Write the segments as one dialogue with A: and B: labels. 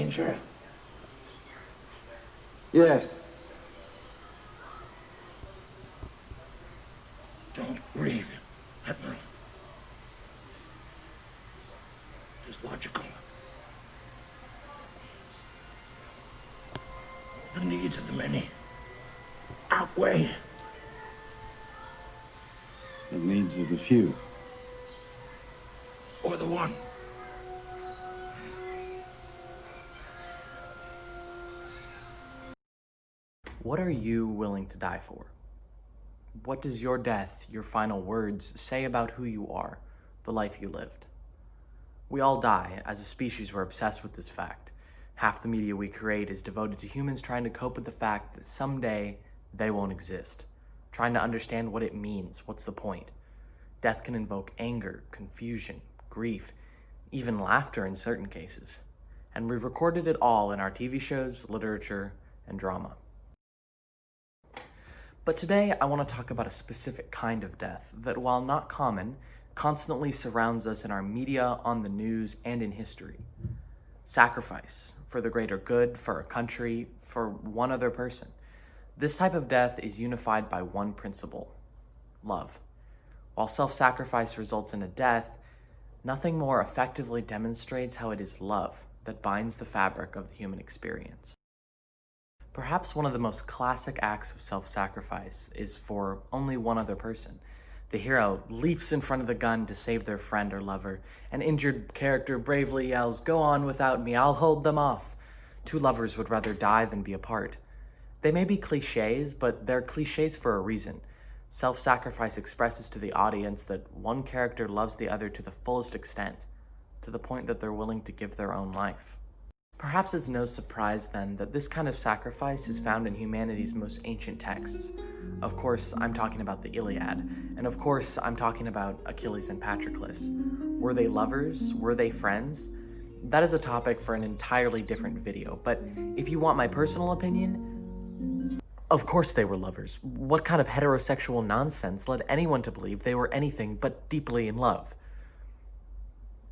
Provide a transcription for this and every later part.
A: danger?
B: Yes.
A: Don't breathe, Admiral. Just logical. The needs of the many outweigh
B: The needs of the few.
A: or the one.
C: What are you willing to die for? What does your death, your final words, say about who you are, the life you lived? We all die. As a species, we're obsessed with this fact. Half the media we create is devoted to humans trying to cope with the fact that someday they won't exist, trying to understand what it means, what's the point. Death can invoke anger, confusion, grief, even laughter in certain cases. And we've recorded it all in our TV shows, literature, and drama. But today I want to talk about a specific kind of death that, while not common, constantly surrounds us in our media, on the news, and in history. Sacrifice for the greater good, for a country, for one other person. This type of death is unified by one principle: love. While self-sacrifice results in a death, nothing more effectively demonstrates how it is love that binds the fabric of the human experience. Perhaps one of the most classic acts of self-sacrifice is for only one other person. The hero leaps in front of the gun to save their friend or lover. An injured character bravely yells, "Go on without me, I'll hold them off." Two lovers would rather die than be apart. They may be cliches, but they're cliches for a reason. Self-sacrifice expresses to the audience that one character loves the other to the fullest extent, to the point that they're willing to give their own life. Perhaps it's no surprise then that this kind of sacrifice is found in humanity's most ancient texts. Of course, I'm talking about the Iliad, and of course, I'm talking about Achilles and Patroclus. Were they lovers? Were they friends? That is a topic for an entirely different video, but if you want my personal opinion, of course they were lovers. What kind of heterosexual nonsense led anyone to believe they were anything but deeply in love?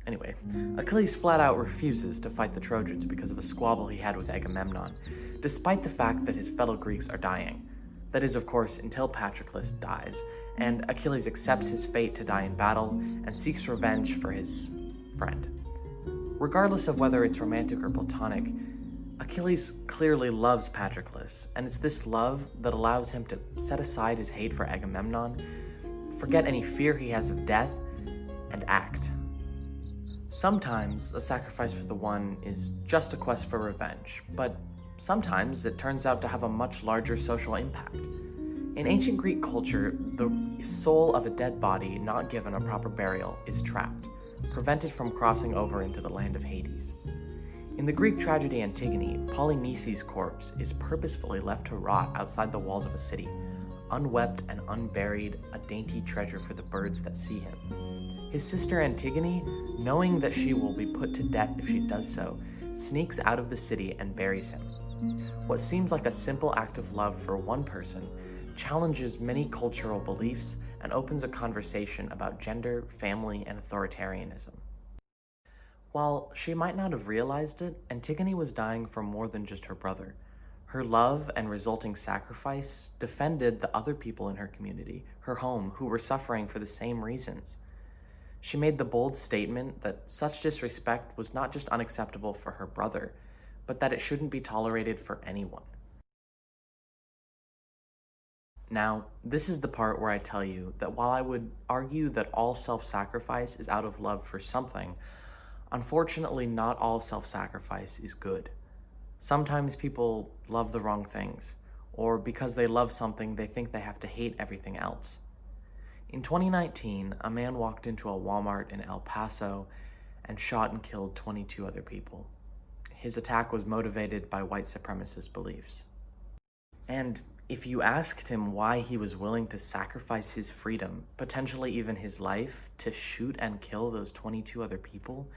C: Anyway, Achilles flat out refuses to fight the Trojans because of a squabble he had with Agamemnon, despite the fact that his fellow Greeks are dying. That is, of course, until Patroclus dies, and Achilles accepts his fate to die in battle and seeks revenge for his friend. Regardless of whether it's romantic or platonic, Achilles clearly loves Patroclus, and it's this love that allows him to set aside his hate for Agamemnon, forget any fear he has of death, and act. Sometimes a sacrifice for the one is just a quest for revenge, but sometimes it turns out to have a much larger social impact. In ancient Greek culture, the soul of a dead body not given a proper burial is trapped, prevented from crossing over into the land of Hades. In the Greek tragedy Antigone, Polynices' corpse is purposefully left to rot outside the walls of a city, unwept and unburied, a dainty treasure for the birds that see him. His sister Antigone, knowing that she will be put to death if she does so, sneaks out of the city and buries him. What seems like a simple act of love for one person challenges many cultural beliefs and opens a conversation about gender, family, and authoritarianism. While she might not have realized it, Antigone was dying for more than just her brother. Her love and resulting sacrifice defended the other people in her community, her home, who were suffering for the same reasons. She made the bold statement that such disrespect was not just unacceptable for her brother, but that it shouldn't be tolerated for anyone. Now, this is the part where I tell you that while I would argue that all self-sacrifice is out of love for something, unfortunately not all self-sacrifice is good. Sometimes people love the wrong things, or because they love something, they think they have to hate everything else. In 2019, a man walked into a Walmart in El Paso and shot and killed 22 other people. His attack was motivated by white supremacist beliefs. And if you asked him why he was willing to sacrifice his freedom, potentially even his life, to shoot and kill those 22 other people,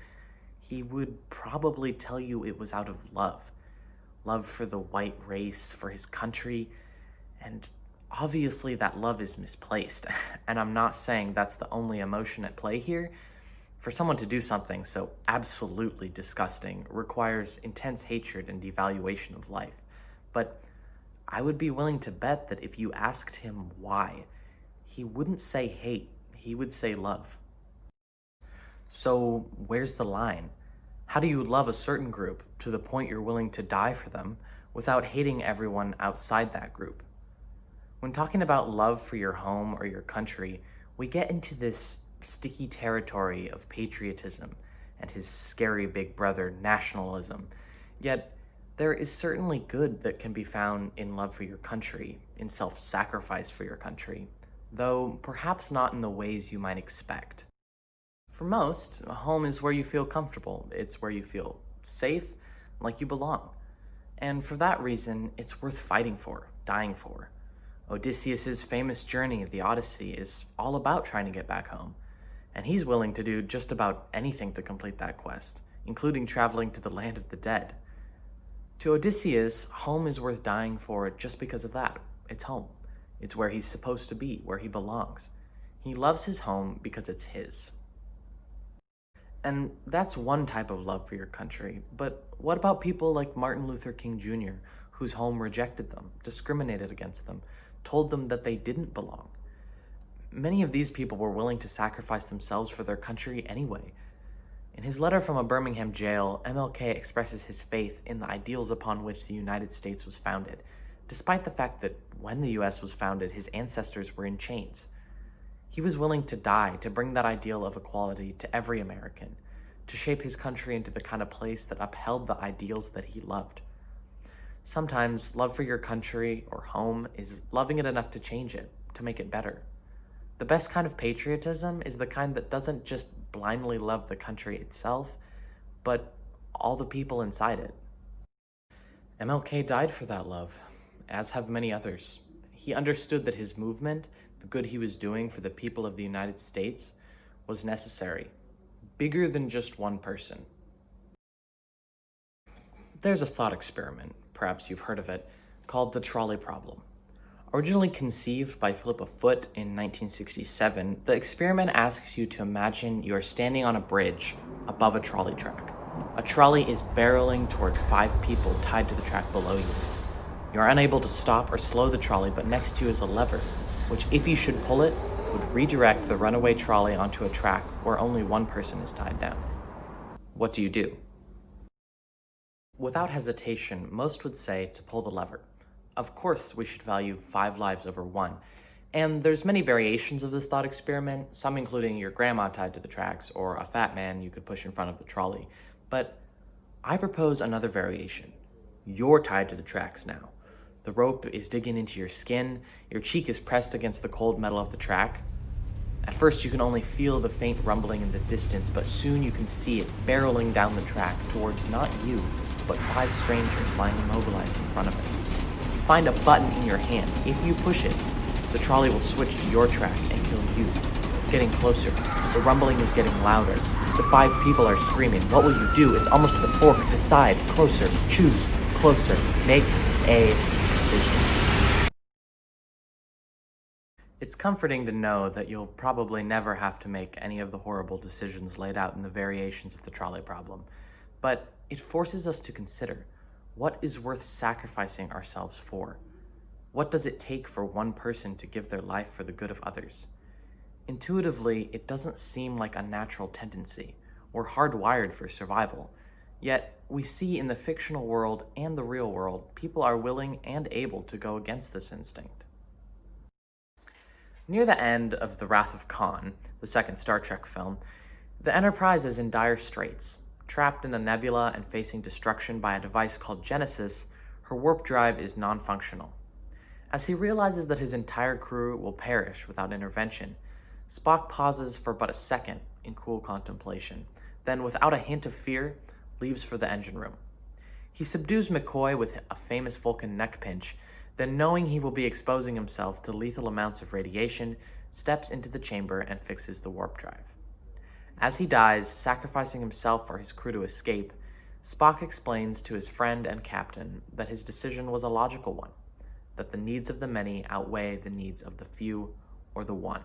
C: he would probably tell you it was out of love. Love for the white race, for his country, and obviously that love is misplaced. And I'm not saying that's the only emotion at play here. For someone to do something so absolutely disgusting requires intense hatred and devaluation of life. But I would be willing to bet that if you asked him why, he wouldn't say hate, he would say love. So where's the line? How do you love a certain group to the point you're willing to die for them without hating everyone outside that group? When talking about love for your home or your country, we get into this sticky territory of patriotism and his scary big brother nationalism. Yet, there is certainly good that can be found in love for your country, in self-sacrifice for your country, though perhaps not in the ways you might expect. For most, a home is where you feel comfortable. It's where you feel safe, like you belong. And for that reason, it's worth fighting for, dying for. Odysseus' famous journey, the Odyssey, is all about trying to get back home. And he's willing to do just about anything to complete that quest, including traveling to the land of the dead. To Odysseus, home is worth dying for just because of that. It's home. It's where he's supposed to be, where he belongs. He loves his home because it's his. And that's one type of love for your country. But what about people like Martin Luther King Jr., whose home rejected them, discriminated against them, told them that they didn't belong? Many of these people were willing to sacrifice themselves for their country anyway. In his letter from a Birmingham jail, MLK expresses his faith in the ideals upon which the United States was founded, despite the fact that when the US was founded, his ancestors were in chains. He was willing to die to bring that ideal of equality to every American, to shape his country into the kind of place that upheld the ideals that he loved. Sometimes love for your country or home is loving it enough to change it, to make it better. The best kind of patriotism is the kind that doesn't just blindly love the country itself, but all the people inside it. MLK died for that love, as have many others. He understood that his movement, the good he was doing for the people of the United States, was necessary, bigger than just one person. There's a thought experiment, perhaps you've heard of it, called the trolley problem. Originally conceived by Philippa Foot in 1967, the experiment asks you to imagine you are standing on a bridge above a trolley track. A trolley is barreling toward 5 people tied to the track below you. You are unable to stop or slow the trolley, but next to you is a lever, which, if you should pull it, would redirect the runaway trolley onto a track where only one person is tied down. What do you do? Without hesitation, most would say to pull the lever. Of course, we should value 5 lives over 1. And there's many variations of this thought experiment, some including your grandma tied to the tracks or a fat man you could push in front of the trolley. But I propose another variation. You're tied to the tracks now. The rope is digging into your skin, your cheek is pressed against the cold metal of the track. At first, you can only feel the faint rumbling in the distance, but soon you can see it barreling down the track towards not you, but 5 strangers lying immobilized in front of it. Find a button in your hand. If you push it, the trolley will switch to your track and kill you. It's getting closer. The rumbling is getting louder. The 5 people are screaming. What will you do? It's almost to the fork. Decide. Closer. Choose. Closer. Make a decision. It's comforting to know that you'll probably never have to make any of the horrible decisions laid out in the variations of the trolley problem. But it forces us to consider, what is worth sacrificing ourselves for? What does it take for one person to give their life for the good of others? Intuitively, it doesn't seem like a natural tendency. We're hardwired for survival. Yet, we see in the fictional world and the real world, people are willing and able to go against this instinct. Near the end of The Wrath of Khan, the second Star Trek film, the Enterprise is in dire straits. Trapped in a nebula and facing destruction by a device called Genesis, her warp drive is non-functional. As he realizes that his entire crew will perish without intervention, Spock pauses for but a second in cool contemplation, then without a hint of fear, leaves for the engine room. He subdues McCoy with a famous Vulcan neck pinch, then knowing he will be exposing himself to lethal amounts of radiation, steps into the chamber and fixes the warp drive. As he dies, sacrificing himself for his crew to escape, Spock explains to his friend and captain that his decision was a logical one, that the needs of the many outweigh the needs of the few or the one.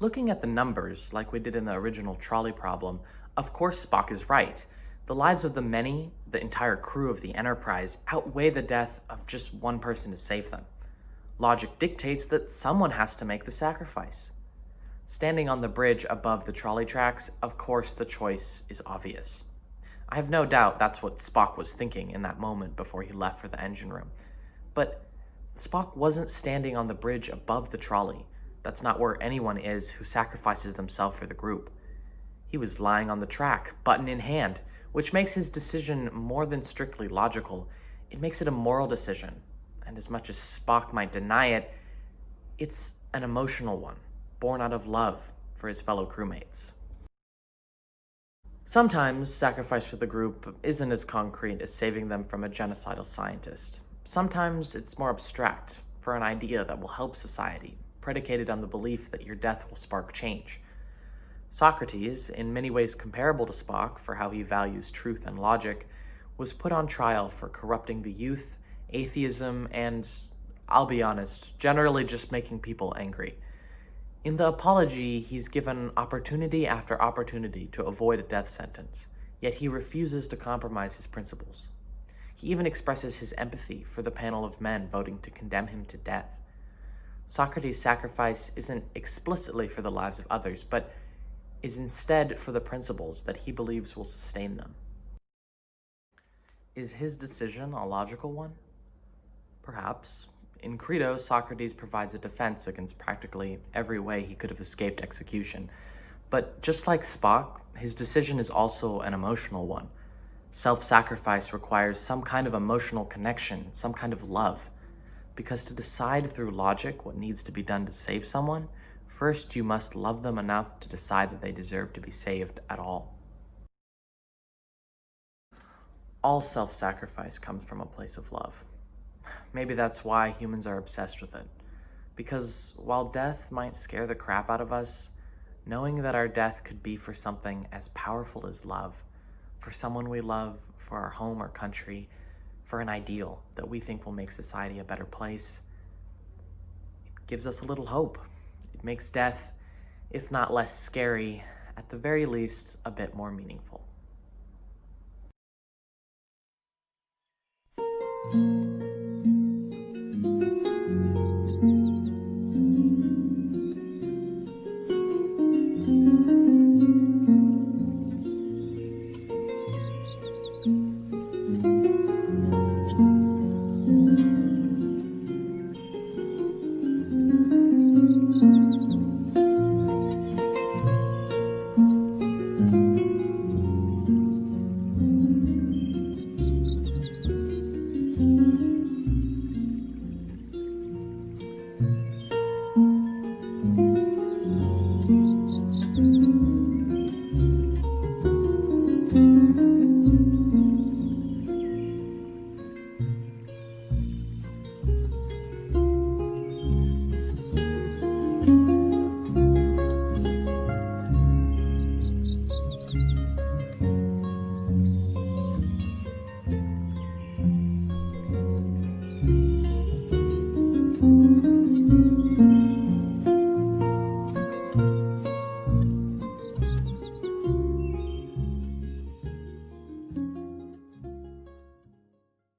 C: Looking at the numbers, like we did in the original trolley problem, of course Spock is right. The lives of the many, the entire crew of the Enterprise, outweigh the death of just one person to save them. Logic dictates that someone has to make the sacrifice. Standing on the bridge above the trolley tracks, of course the choice is obvious. I have no doubt that's what Spock was thinking in that moment before he left for the engine room. But Spock wasn't standing on the bridge above the trolley. That's not where anyone is who sacrifices themselves for the group. He was lying on the track, button in hand, which makes his decision more than strictly logical. It makes it a moral decision, and as much as Spock might deny it, it's an emotional one, born out of love for his fellow crewmates. Sometimes sacrifice for the group isn't as concrete as saving them from a genocidal scientist. Sometimes it's more abstract, for an idea that will help society, predicated on the belief that your death will spark change. Socrates, in many ways comparable to Spock for how he values truth and logic, was put on trial for corrupting the youth, atheism, and, I'll be honest, generally just making people angry. In the Apology, he's given opportunity after opportunity to avoid a death sentence, yet he refuses to compromise his principles. He even expresses his empathy for the panel of men voting to condemn him to death. Socrates' sacrifice isn't explicitly for the lives of others, but is instead for the principles that he believes will sustain them. Is his decision a logical one? Perhaps. In Crito, Socrates provides a defense against practically every way he could have escaped execution. But just like Spock, his decision is also an emotional one. Self-sacrifice requires some kind of emotional connection, some kind of love. Because to decide through logic what needs to be done to save someone, first you must love them enough to decide that they deserve to be saved at all. All self-sacrifice comes from a place of love. Maybe that's why humans are obsessed with it. Because while death might scare the crap out of us, knowing that our death could be for something as powerful as love, for someone we love, for our home or country, for an ideal that we think will make society a better place, it gives us a little hope. It makes death, if not less scary, at the very least, a bit more meaningful.